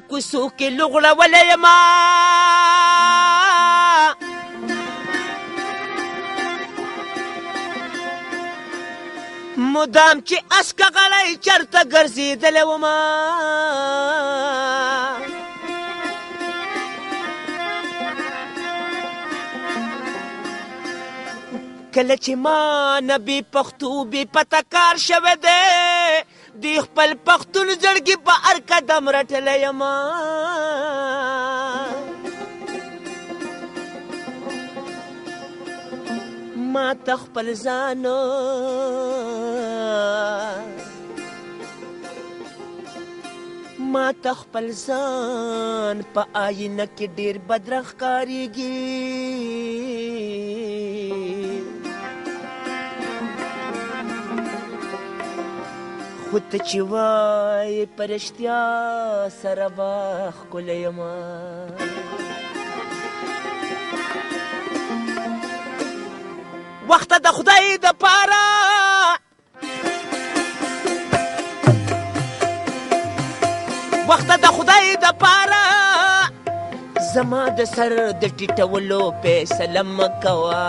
کوڅو کې لغړولی یما مدام چې اسکه غلی چرته ګرځېدلی وما کله چې ما نه بې پښتو بې پته کار شوی دی د خپل پښتون زړګي په هر قدم رټلی یما ما ته خپل ځان په آینه کې ډېر بدره ښکارېږي خو ته چې وایې په رښتیا سره به ښکلی یمه وخته د خدای دپاره زما د سر د ټیټولو فیصله مه کوه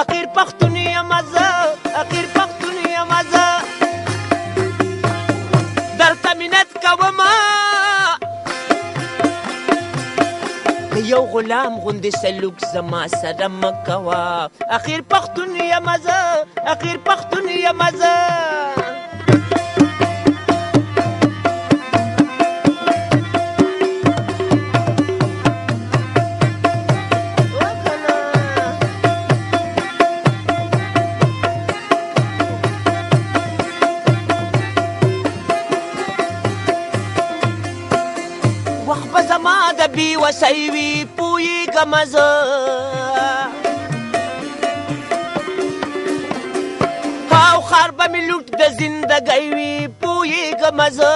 اخر پښتون یم زه درته منت کومه یو غلام غوندې سلوک زما سره مه کوه اخر پښتون یم زه وخت به زما د بې وسی وي پوهېږم زه او خار به مې لوټ د زندګۍ وي پوهېږم زه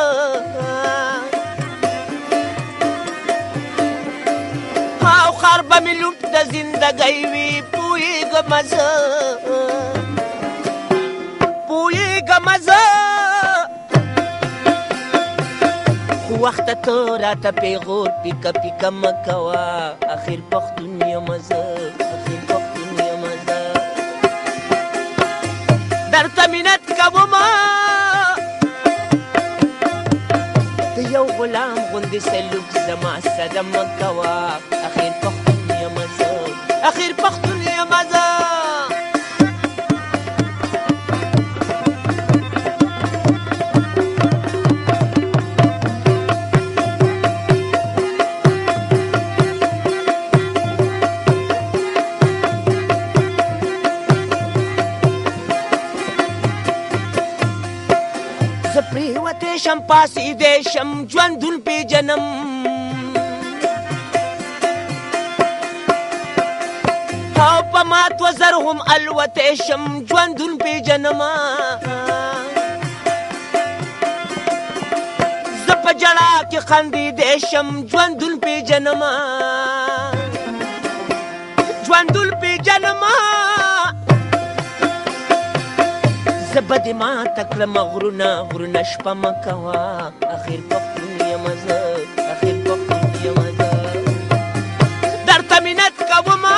او خار به مې لوټ د زندګۍ وي پوهېږم زه وخته ته راته پیغور پیکه پیکه مه کوه اخر پښتون یم زه درته منت کومه د یو غلام غوندې سلوک زما سره مه کوه اخر پښتون یم زه زه پرېوتی شم پاڅېدی شم ژوندون پېژنم او په مات وزر هم الوتی شم ژوندون پېژنم زه په ژړا کې خندېدی شم ژوندون پېژنم زه به دې ماته کړم غرونه شپه مه کوه اخر پښتون یم زه درته منت کومه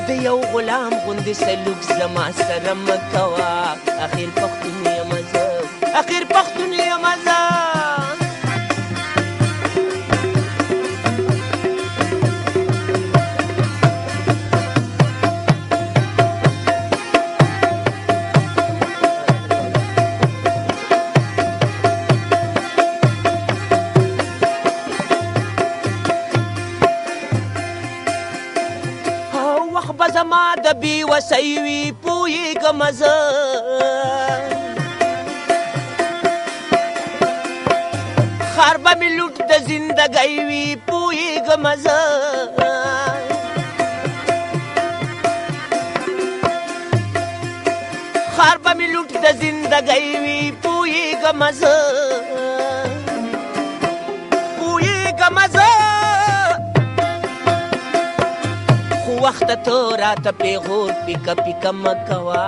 د یو غلام غوندې سلوک زما سره مه کوه اخر پښتون یم زه وخت به زما د بې وسی وي پوهېږم زه خار به مې لوټ د زندګۍ وي پوهېږم زه خار به مې لوټ د زندګۍ وي پوهېږم زه وخته ته راته پیغور پیکه پیکه مه کوه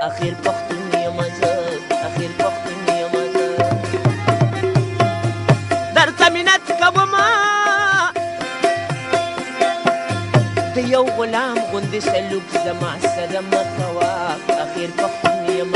اخر پښتون یم زه د یو غلام غوندې سلوک زما سره مه کوه اخر پښتون یم